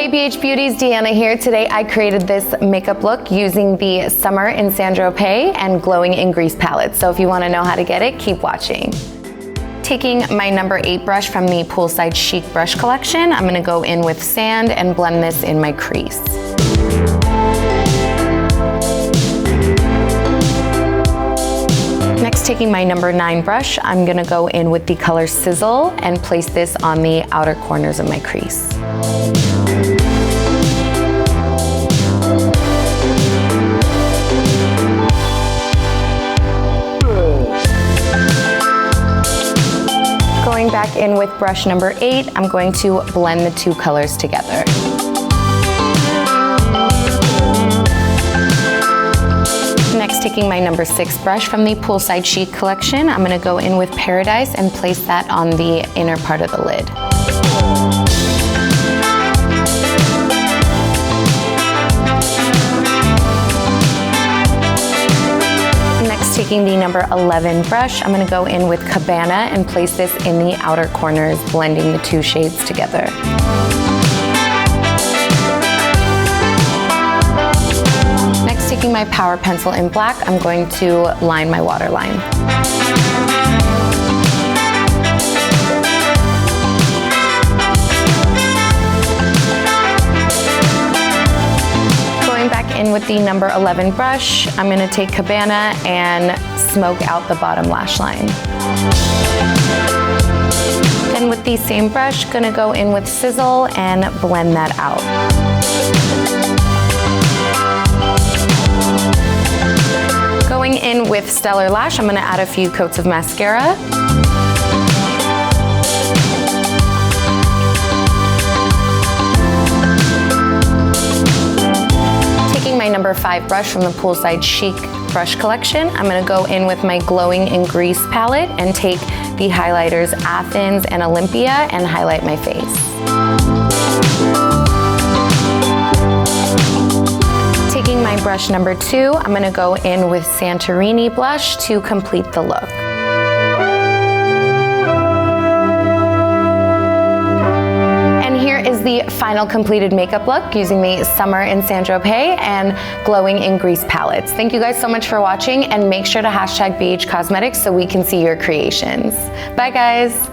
Hey BH Beauties, Deanna here. Today I created this makeup look using the Summer in Tropez and Glowing in Grease palettes. So if you want to know how to get it, keep watching. Taking my number 8 brush from the Poolside Chic brush collection, I'm going to go in with sand and blend this in my crease. Next, taking my number 9 brush, I'm going to go in with the color Sizzle and place this on the outer corners of my crease. Going back in with brush number 8, I'm going to blend the two colors together. Next, taking my number 6 brush from the Poolside Chic collection, I'm going to go in with Paradise and place that on the inner part of the lid. Next, taking the number 11 brush, I'm going to go in with Cabana and place this in the outer corners, blending the two shades together. Next, taking my Power Pencil in black, I'm going to line my waterline. Going back in with the number 11 brush, I'm going to take Cabana and smoke out the bottom lash line. Then with the same brush, going to go in with Sizzle and blend that out. Going in with Stellar Lash, I'm going to add a few coats of mascara. Taking my number 5 brush from the Poolside Chic brush collection, I'm going to go in with my Glowing in Grease palette and take the highlighters Athens and Olympia and highlight my face. Taking my brush number 2, I'm going to go in with Santorini blush to complete the look. And here is the final completed makeup look using the Summer in Tropez and Glowing in Grease palettes. Thank you guys so much for watching, and make sure to hashtag BH Cosmetics so we can see your creations. Bye guys!